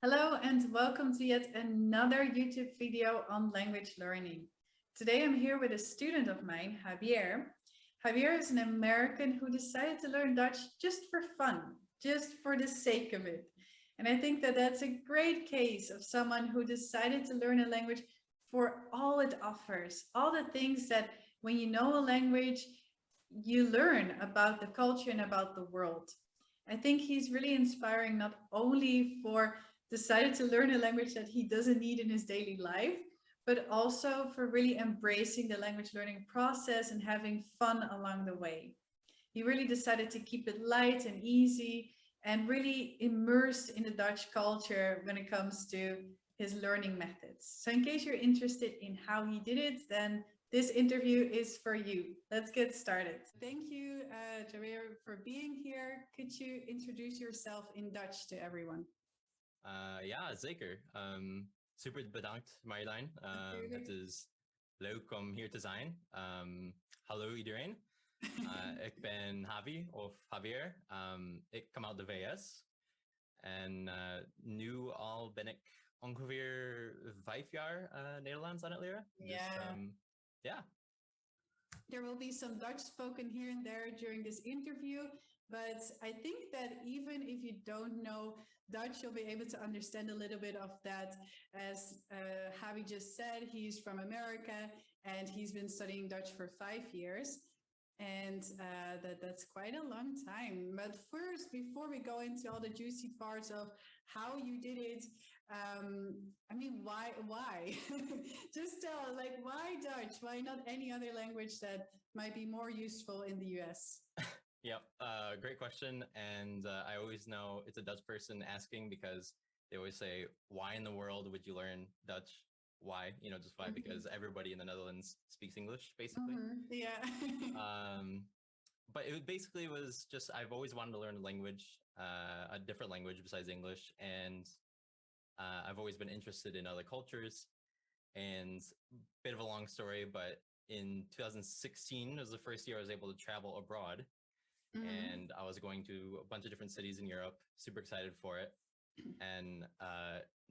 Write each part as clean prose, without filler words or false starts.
Hello and welcome to yet another YouTube video on language learning. Today I'm here with a student of mine, Javier. Javier is an American who decided to learn Dutch just for fun, just for the sake of it. And I think that that's a great case of someone who decided to learn a language for all it offers, all the things that when you know a language, you learn about the culture and about the world. I think he's really inspiring not only for decided to learn a language that he doesn't need in his daily life, but also for really embracing the language learning process and having fun along the way. He really decided to keep it light and easy and really immersed in the Dutch culture when it comes to his learning methods. So in case you're interested in how he did it, then this interview is for you. Let's get started. Thank you, Javier, for being here. Could you introduce yourself in Dutch to everyone? Ja, zeker. Super bedankt, Marjolein. Het is leuk om hier te zijn. Hallo iedereen. Ik ben Javi of Javier. Ik kom uit de VS. En nu al ben ik ongeveer 5 jaar Nederlands aan het leren. Yeah. Dus ja. There will be some Dutch spoken here and there during this interview, but I think that even if you don't know Dutch, you'll be able to understand a little bit of that. As Javi just said, he's from America and he's been studying Dutch for 5 years. And that's quite a long time. But first, before we go into all the juicy parts of how you did it, I mean, why? Just tell, like, why Dutch? Why not any other language that might be more useful in the US? Yep, great question. And I always know it's a Dutch person asking because they always say, why in the world would you learn Dutch? Why? Just why? Because everybody in the Netherlands speaks English, basically. Yeah. But it basically was just, I've always wanted to learn a language, a different language besides English. And I've always been interested in other cultures. And bit of a long story, but in 2016 was the first year I was able to travel abroad. And I was going to a bunch of different cities in Europe, super excited for it. And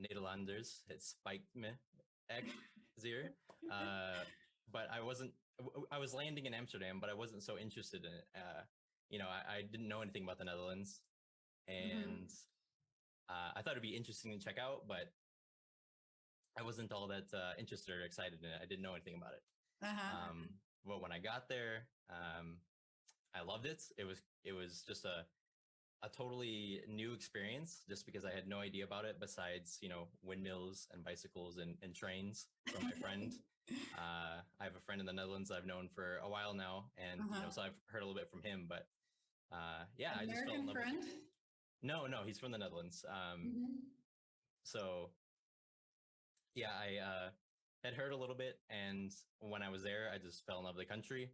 Nederlanders, it spiked me echt zeer. But I was landing in Amsterdam, but I wasn't so interested in it. I didn't know anything about the Netherlands. And I thought it'd be interesting to check out, but I wasn't all that interested or excited in it. I didn't know anything about it. But when I got there, I loved it. It was just a totally new experience just because I had no idea about it besides, windmills and bicycles and trains from my friend. I have a friend in the Netherlands I've known for a while now. And, so I've heard a little bit from him, but yeah, American I just fell in love friend? with it. No, he's from the Netherlands. So yeah, I had heard a little bit. And when I was there, I just fell in love with the country.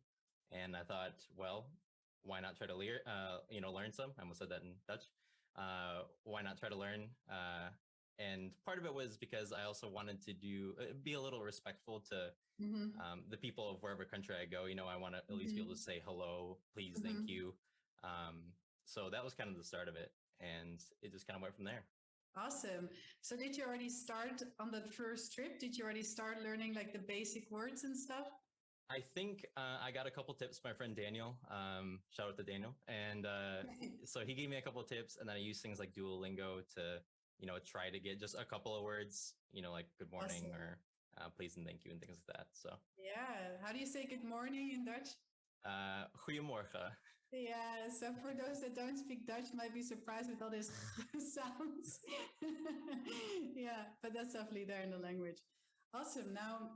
And I thought, well, why not try to learn some? I almost said that in Dutch. Why not try to learn? And part of it was because I also wanted to be a little respectful to the people of wherever country I go. I want to at least be able to say hello, please, thank you. So that was kind of the start of it. And it just kind of went from there. Awesome. So did you already start on that first trip? Did you already start learning like the basic words and stuff? I think I got a couple tips from my friend Daniel. Shout out to Daniel. And so he gave me a couple of tips, and then I used things like Duolingo to, try to get just a couple of words, like good morning or please and thank you and things like that. So yeah. How do you say good morning in Dutch? Goedemorgen. Yeah, so for those that don't speak Dutch might be surprised with all these sounds. Yeah, but that's definitely there in the language. Awesome. Now,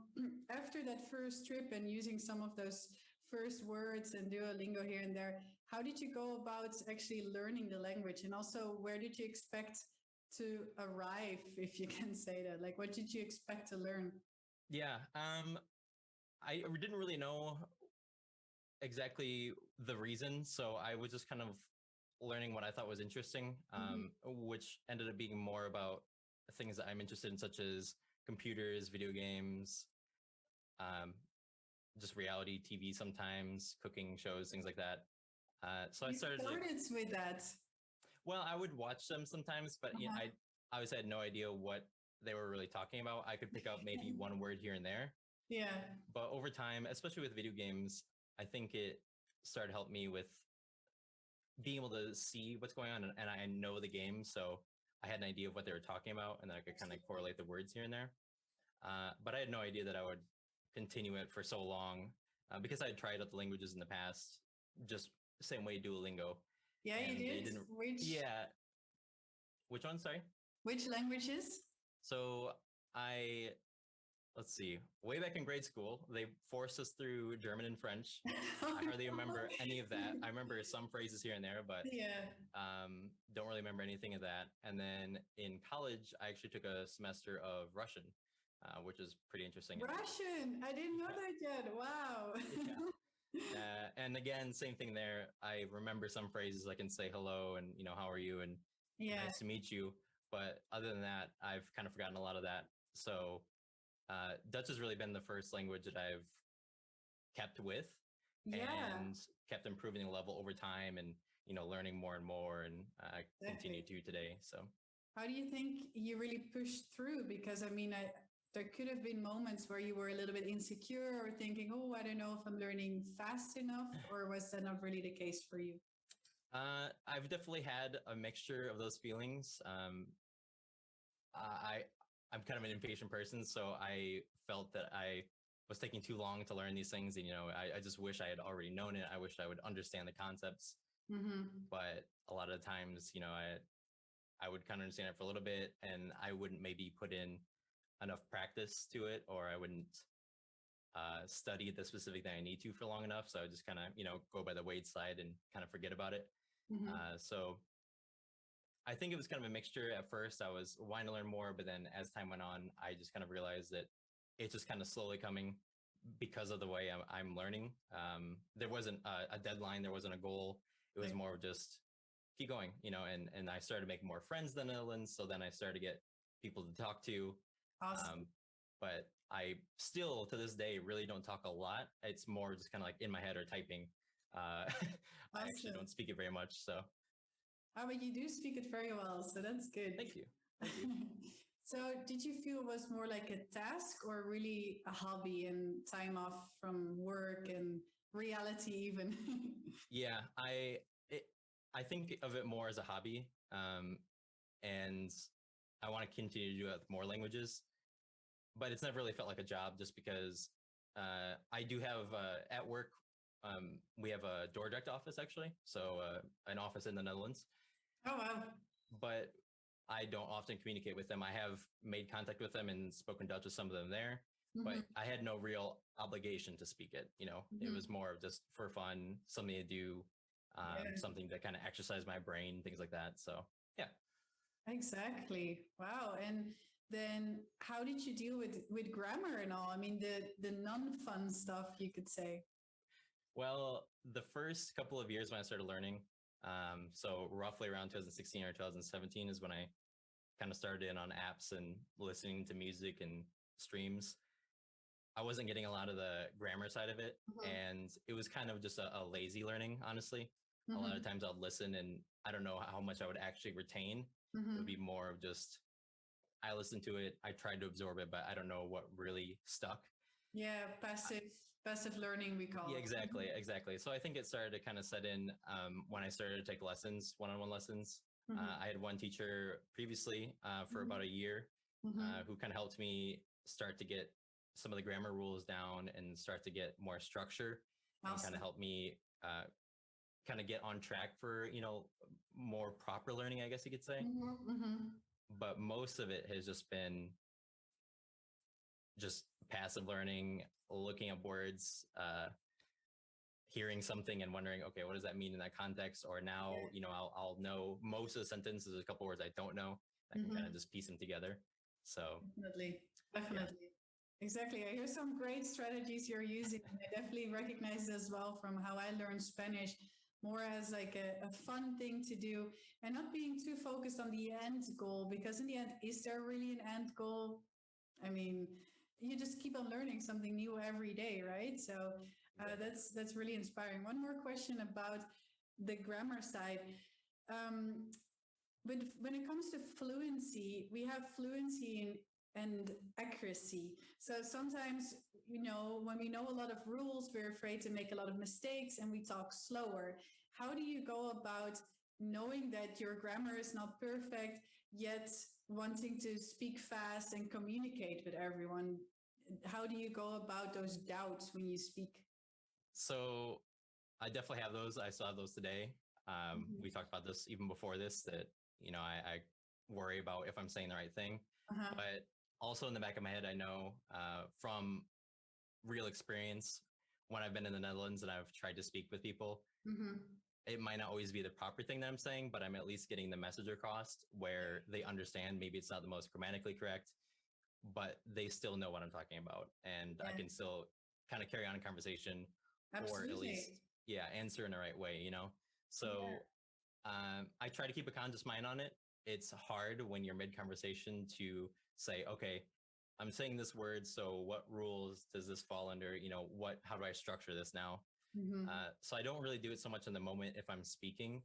after that first trip and using some of those first words and Duolingo here and there, how did you go about actually learning the language? And also, where did you expect to arrive, if you can say that? Like, what did you expect to learn? Yeah, I didn't really know exactly the reason. So I was just kind of learning what I thought was interesting, which ended up being more about things that I'm interested in, such as computers, video games, just reality TV sometimes, cooking shows, things like that. So I started with that. Well, I would watch them sometimes, but obviously I had no idea what they were really talking about. I could pick up maybe one word here and there, Yeah. but over time, especially with video games, I think it started to help me with being able to see what's going on, and I know the game, so I had an idea of what they were talking about, and then I could kind of correlate the words here and there. But I had no idea that I would continue it for so long because I had tried out the languages in the past, just the same way Duolingo. Yeah, you And they did. didn't. Which Yeah. Which one? Sorry. which languages? So I let's see. Way back in grade school, they forced us through German and French. I hardly remember any of that. I remember some phrases here and there, but Yeah. don't really remember anything of that. And then in college, I actually took a semester of Russian, which is pretty interesting. Russian. I didn't know Yeah. that yet. Wow. Yeah. And again, same thing there. I remember some phrases. I can say hello and, how are you? And Yeah. nice to meet you. But other than that, I've kind of forgotten a lot of that. So Dutch has really been the first language that I've kept with Yeah. and kept improving the level over time and, learning more and more and continue Exactly. to today. So How do you think you really pushed through? Because I mean, there could have been moments where you were a little bit insecure or thinking, oh, I don't know if I'm learning fast enough, or was that not really the case for you? I've definitely had a mixture of those feelings. I I'm kind of an impatient person, so I felt that I was taking too long to learn these things, and I just wish I had already known it. I wish I would understand the concepts, Mm-hmm. but a lot of the times, I would kind of understand it for a little bit, and I wouldn't maybe put in enough practice to it, or I wouldn't study the specific thing I need to for long enough. So I would just kind of go by the wayside and kind of forget about it. Mm-hmm. So I think it was kind of a mixture. At first, I was wanting to learn more, but then as time went on, I just kind of realized that it's just kind of slowly coming because of the way I'm learning. There wasn't a deadline, there wasn't a goal. It was more of just keep going, and I started making more friends than the Netherlands. So then I started to get people to talk to. Awesome. But I still, to this day, really don't talk a lot. It's more just kind of like in my head or typing. I actually Awesome. don't speak it very much. So Oh, but you do speak it very well, so that's good. thank you. Thank you. So, did you feel it was more like a task or really a hobby and time off from work and reality, even? Yeah, I think of it more as a hobby, and I want to continue to do it with more languages. But it's never really felt like a job, just because I do have at work. We have a door direct office actually, so an office in the Netherlands. Oh, wow. But I don't often communicate with them. I have made contact with them and spoken Dutch with some of them there, but I had no real obligation to speak it. It was more of just for fun, something to do, something to kind of exercise my brain, things like that. So yeah. Exactly. Wow. And then how did you deal with grammar and all? I mean, the non-fun stuff, you could say. Well, the first couple of years when I started learning, so roughly around 2016 or 2017 is when I kind of started in on apps and listening to music and streams. I wasn't getting a lot of the grammar side of it, and it was kind of just a lazy learning, honestly. A lot of times I'll listen and I don't know how much I would actually retain. It would be more of just, I listened to it, I tried to absorb it, but I don't know what really stuck. Yeah, passive learning, we call Yeah, it. exactly. So I think it started to kind of set in when I started to take lessons, one-on-one lessons. I had one teacher previously for about a year who kind of helped me start to get some of the grammar rules down and start to get more structure and kind of help me kind of get on track for, more proper learning, I guess you could say. But most of it has just been just passive learning, looking up words, hearing something and wondering, okay, what does that mean in that context? Or now, I'll know most of the sentences, a couple words I don't know. I can kind of just piece them together. So Definitely. yeah. Exactly. I hear some great strategies you're using. And I definitely recognize it as well from how I learned Spanish, more as like a fun thing to do and not being too focused on the end goal, because in the end, is there really an end goal? I mean, you just keep on learning something new every day, right? So that's really inspiring. One more question about the grammar side. Um, But when it comes to fluency, we have fluency and accuracy. So sometimes, when we know a lot of rules, we're afraid to make a lot of mistakes and we talk slower. How do you go about knowing that your grammar is not perfect, yet wanting to speak fast and communicate with everyone? How do you go about those doubts when you speak? So I definitely have those. I still have those today. Mhm. We talked about this even before this, that, I worry about if I'm saying the right thing. Uh-huh. But also in the back of my head, I know from real experience, when I've been in the Netherlands and I've tried to speak with people, Hmm. it might not always be the proper thing that I'm saying, but I'm at least getting the message across where they understand. Maybe it's not the most grammatically correct, but they still know what I'm talking about. And I Yeah, can still kind of carry on a conversation, or at least, absolutely. yeah, answer in the right way. Yeah. So I try to keep a conscious mind on it. It's hard when you're mid conversation to say, okay, I'm saying this word. So what rules does this fall under? How do I structure this now? Hmm. So I don't really do it so much in the moment if I'm speaking,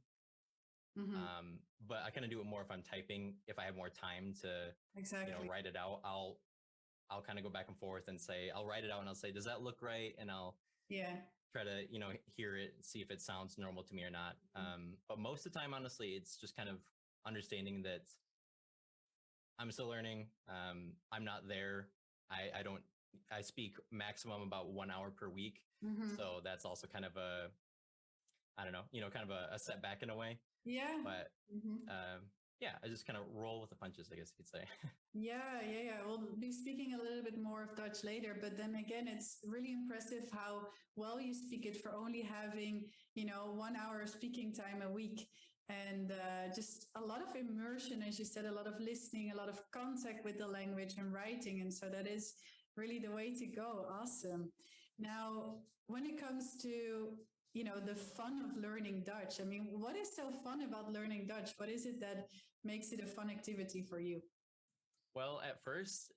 Hmm. but I kind of do it more if I'm typing. If I have more time to, Exactly. write it out, I'll kind of go back and forth and say, I'll write it out and I'll say, does that look right? And I'll Yeah. try to, hear it, see if it sounds normal to me or not. But most of the time, honestly, it's just kind of understanding that I'm still learning. I'm not there. I don't, I speak maximum about 1 hour per week. Hmm. So that's also kind of I don't know, kind of a setback in a way. Yeah. But Hmm. yeah, I just kind of roll with the punches, I guess you could say. Yeah, yeah, yeah. We'll be speaking a little bit more of Dutch later, but then again, it's really impressive how well you speak it for only having, 1 hour of speaking time a week. And just a lot of immersion, as you said, a lot of listening, a lot of contact with the language and writing. And so that is really the way to go. Awesome. Now, when it comes to, the fun of learning Dutch, I mean, what is so fun about learning Dutch? What is it that makes it a fun activity for you? Well, at first,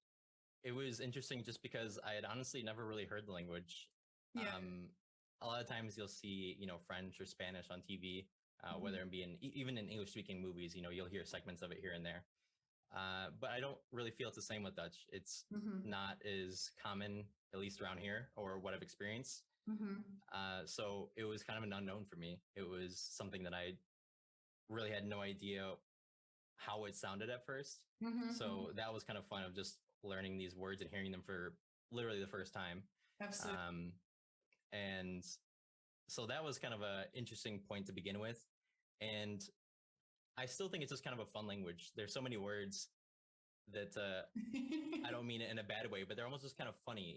it was interesting just because I had honestly never really heard the language. Yeah. A lot of times you'll see, French or Spanish on TV, whether Mhm. it be even in English speaking movies, you'll hear segments of it here and there. But I don't really feel it's the same with Dutch. It's Mhm. not as common, at least around here, or what I've experienced. Mhm. So it was kind of an unknown for me. It was something that I really had no idea how it sounded at first. Mhm. So Mhm. that was kind of fun of just learning these words and hearing them for literally the first time. Absolutely. Um, and so that was kind of a interesting point to begin with. And I still think it's just kind of a fun language. There's so many words that I don't mean it in a bad way, but they're almost just kind of funny.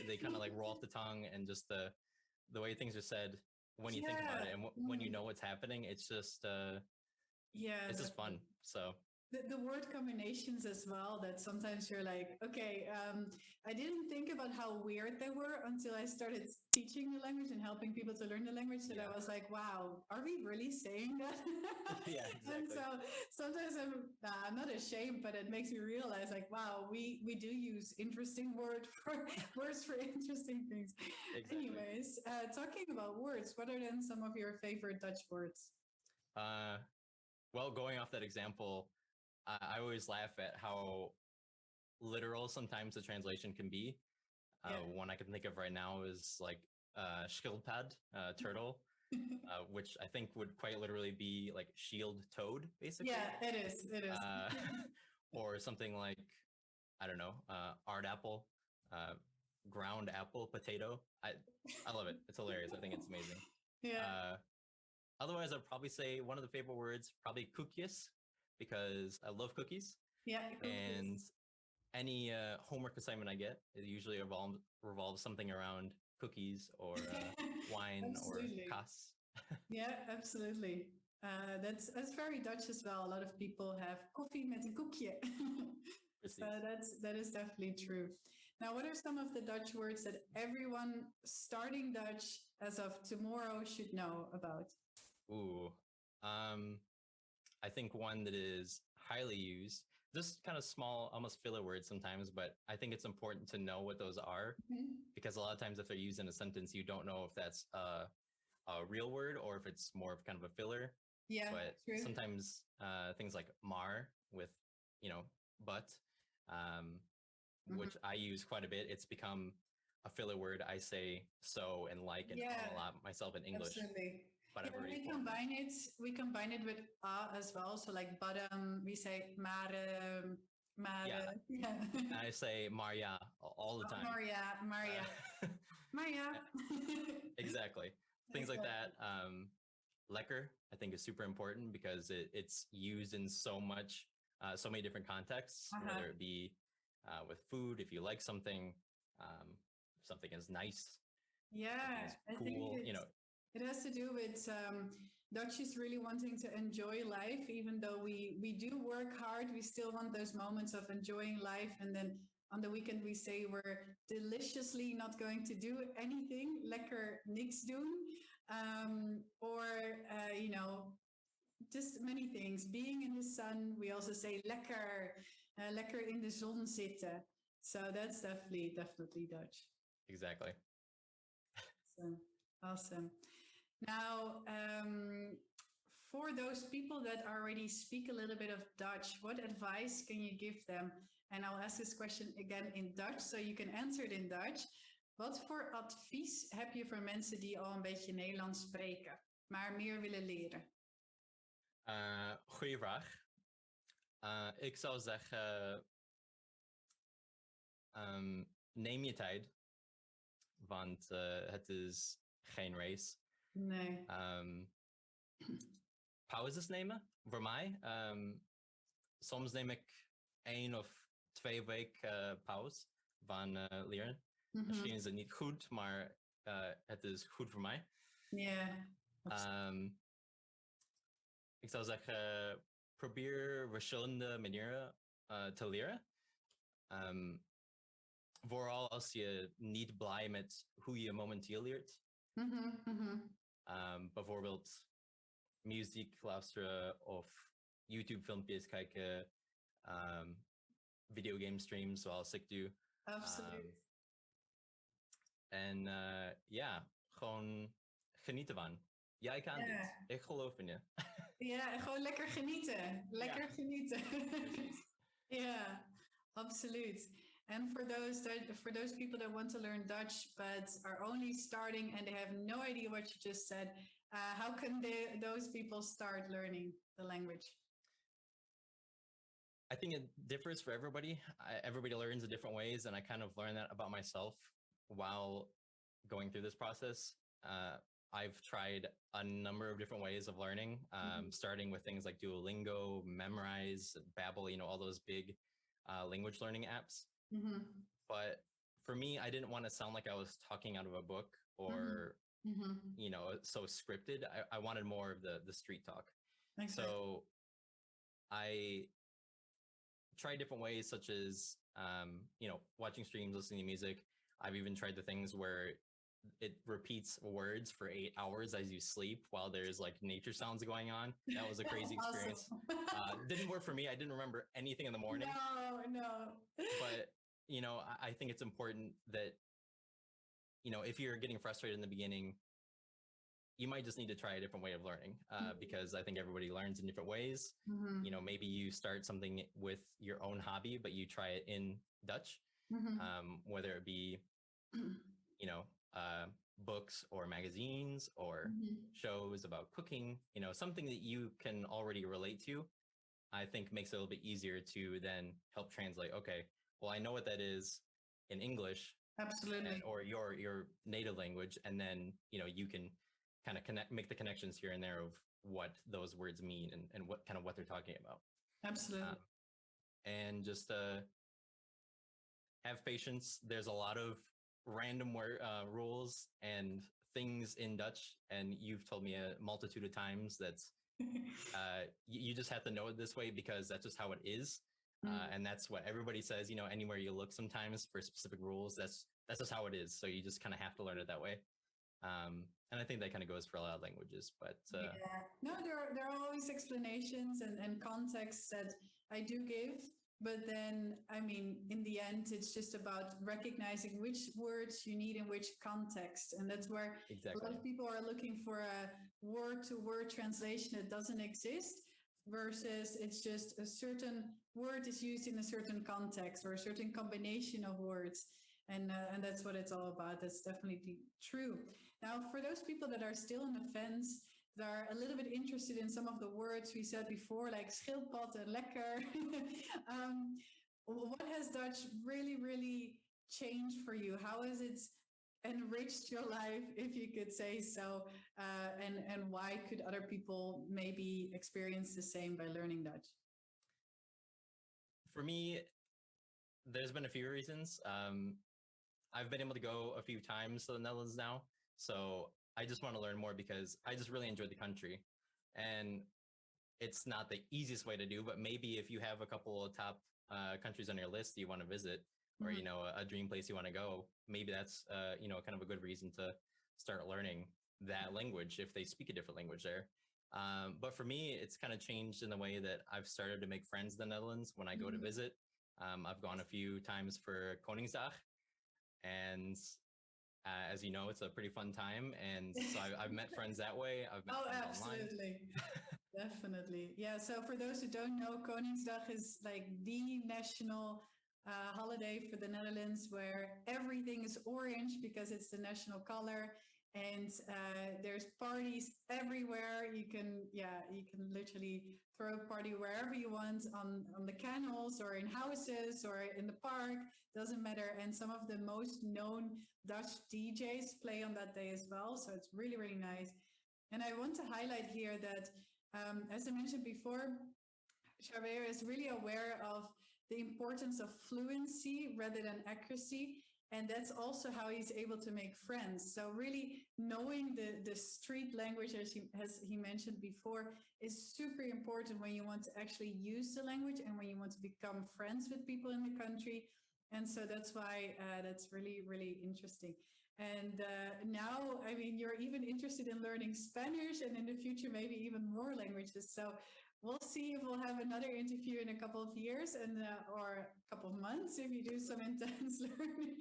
They kind of like roll off the tongue, and just the way things are said when you think about Yeah. it and when you Mm. know what's happening, Yeah, it's just fun. definitely. So The word combinations as well, that sometimes you're like, okay, I didn't think about how weird they were until I started teaching the language and helping people to learn the language. That I yeah, was like, wow, are we really saying that? yeah, And exactly. so sometimes I'm not ashamed, but it makes me realize like, wow, we do use interesting words for interesting things. Exactly. Anyways, talking about words, what are then some of your favorite Dutch words? Uh, well, going off that example, I always laugh at how literal sometimes the translation can be. Yeah. One I can think of right now is like schildpad, turtle, which I think would quite literally be like shield toad, basically. Yeah, it is. It is. Uh, or something like, I don't know, art apple, uh, ground apple, potato. I love it. It's hilarious. I think it's amazing. Yeah. Uh, Otherwise, I'd probably say one of the favorite words, probably cookies, because I love cookies. Yeah, And cookies. any homework assignment I get, it usually revolves something around cookies or wine or Absolutely. kaas. Yeah, absolutely. That's very Dutch as well. A lot of people have koffie met een koekje. So Precies. that is definitely true. Now, what are some of the Dutch words that everyone starting Dutch as of tomorrow should know about? Ooh. Um, I think one that is highly used, just kind of small, almost filler words sometimes, but I think it's important to know what those are, Mhm. because a lot of times if they're used in a sentence, you don't know if that's a real word or if it's more of kind of a filler. Yeah, but true. sometimes things like maar with, you know, but, which I use quite a bit. It's become a filler word. I say so and like and Yeah, a lot myself in English, absolutely. but Yeah, I've already formed it. we combine it with as well. So like bottom, we say maar, Yeah, yeah. I say Maria all the time. Maria, Maria, Uh, Maria. exactly. Things like Exactly. that. Lekker, I think, is super important because it's used in so many different contexts, Uh-huh. whether it be with food, if you like something, if something is nice, something Yeah, is I think cool, you know. it has to do with Dutch is really wanting to enjoy life, even though we do work hard. We still want those moments of enjoying life, and then on the weekend we say we're deliciously not going to do anything, lekker niks doen, or you know, just many things. Being in the sun, we also say lekker, lekker in de zon zitten. So that's definitely Dutch. Exactly. Awesome. Awesome. Now, for those people that already speak a little bit of Dutch, what advice can you give them? And I'll ask this question again in Dutch, so you can answer it in Dutch. Wat voor advies heb je voor mensen die al een beetje Nederlands spreken, maar meer willen leren? Goeie vraag. Ik zou zeggen, neem je tijd, want het is geen race. Nee. Pauzes nemen, voor mij. Soms neem ik 1 of 2 weken pauze van leren. Misschien is het niet goed, maar het is goed voor mij. Ja. Ik zou zeggen, probeer verschillende manieren te leren. Vooral als je niet blij met hoe je momenteel leert. Bijvoorbeeld muziek luisteren of YouTube filmpjes kijken, videogame streams zoals ik doe. Absoluut. En ja, gewoon genieten van. Jij kan dit. Ik geloof in je. Ja, en gewoon lekker genieten. Lekker genieten. Precies. Yeah, absolute. And for those people that want to learn Dutch but are only starting and they have no idea what you just said, how can those people start learning the language? I think it differs for everybody. Everybody learns in different ways, and I kind of learned that about myself while going through this process. I've tried a number of different ways of learning, starting with things like Duolingo, Memrise, Babbel, you know, all those big language learning apps. But for me, I didn't want to sound like I was talking out of a book or, you know, so scripted. I wanted more of the street talk. Exactly. So I tried different ways, such as, you know, watching streams, listening to music. I've even tried the things where it repeats words for 8 hours as you sleep while there's like nature sounds going on. That was a crazy experience. Didn't work for me. I didn't remember anything in the morning. No. But, you know, I think it's important that, you know, if you're getting frustrated in the beginning, you might just need to try a different way of learning because I think everybody learns in different ways. You know, maybe you start something with your own hobby, but you try it in Dutch, whether it be, you know, books or magazines or shows about cooking, you know, something that you can already relate to, I think makes it a little bit easier to then help translate. Okay, well, I know what that is in English. Absolutely. Or your native language. And then, you know, you can kind of make the connections here and there of what those words mean and what kind of what they're talking about. Absolutely. And just have patience. There's a lot of random rules and things in Dutch, and you've told me a multitude of times that's you just have to know it this way because that's just how it is. And that's what everybody says, you know, anywhere you look sometimes for specific rules, that's just how it is. So you just kind of have to learn it that way. And I think that kind of goes for a lot of languages, but yeah, no, there are always explanations and contexts that I do give. But then, I mean, in the end, it's just about recognizing which words you need in which context. And that's where a lot of people are looking for word-to-word translation that doesn't exist, versus it's just a certain word is used in a certain context or a certain combination of words. And that's what it's all about. That's definitely true. Now, for those people that are still on the fence, that are a little bit interested in some of the words we said before, like schildpad and lekker, what has Dutch really, really changed for you? How has it enriched your life, if you could say so? And why could other people maybe experience the same by learning Dutch? For me, there's been a few reasons. I've been able to go a few times to the Netherlands now, so I just want to learn more because I just really enjoyed the country. And it's not the easiest way to do, but maybe if you have a couple of top countries on your list you want to visit, or Mhm. a dream place you want to go, maybe that's kind of a good reason to start learning that language if they speak a different language there. But for me, it's kind of changed in the way that I've started to make friends in the Netherlands when I go to Mhm. visit. I've gone a few times for Koningsdag, and as you know, it's a pretty fun time. And so I've met friends that way. I've met Oh, friends online. absolutely. Definitely. Yeah. So for those who don't know, Koningsdag is like the national holiday for the Netherlands, where everything is orange because it's the national color. And there's parties everywhere. You can literally throw a party wherever you want, on the canals or in houses or in the park, doesn't matter. And some of the most known Dutch DJs play on that day as well. So it's really, really nice. And I want to highlight here that, as I mentioned before, Javier is really aware of the importance of fluency rather than accuracy. And that's also how he's able to make friends. So really knowing the street language, as he mentioned before, is super important when you want to actually use the language and when you want to become friends with people in the country. And so that's why that's really, really interesting. And now, I mean, you're even interested in learning Spanish, and in the future, maybe even more languages. So we'll see if we'll have another interview in a couple of years and or a couple of months if you do some intense learning.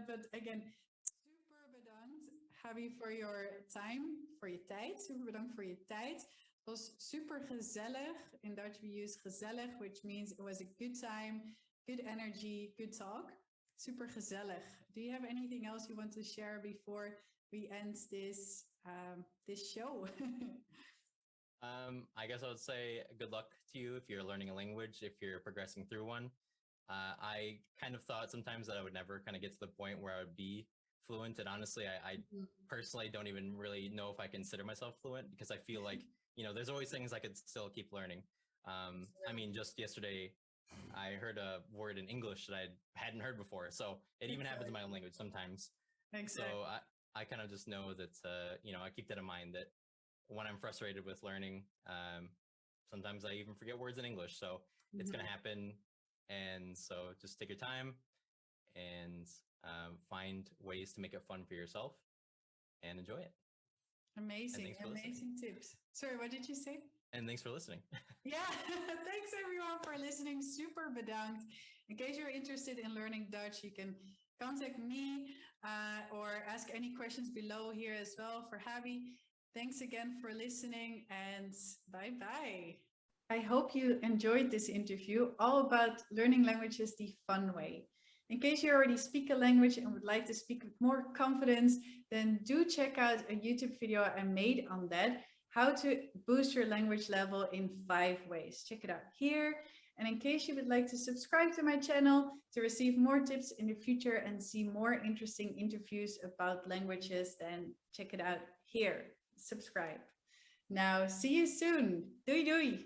But again, super bedankt, Javi, for your time, for je tijd. Super bedankt voor je tijd. Het was super gezellig. In Dutch we use gezellig, which means it was a good time, good energy, good talk. Super gezellig. Do you have anything else you want to share before we end this show? I guess I would say good luck to you if you're learning a language, if you're progressing through one. I kind of thought sometimes that I would never kind of get to the point where I would be fluent. And honestly, I personally don't even really know if I consider myself fluent because I feel like, there's always things I could still keep learning. I mean, just yesterday, I heard a word in English that I hadn't heard before. So it even happens in my own language sometimes. Exactly. So I kind of just know that, I keep that in mind that when I'm frustrated with learning, sometimes I even forget words in English. So it's going to happen. And so just take your time and find ways to make it fun for yourself and enjoy it. Amazing, amazing tips. Sorry, what did you say? And thanks for listening. Yeah, thanks everyone for listening. Super bedankt. In case you're interested in learning Dutch, you can contact me or ask any questions below here as well for Javi. Thanks again for listening, and bye-bye. I hope you enjoyed this interview all about learning languages the fun way. In case you already speak a language and would like to speak with more confidence, then do check out a YouTube video I made on that, how to boost your language level in 5 ways. Check it out here. And in case you would like to subscribe to my channel to receive more tips in the future and see more interesting interviews about languages, then check it out here. Subscribe. Now, see you soon. Doei doei.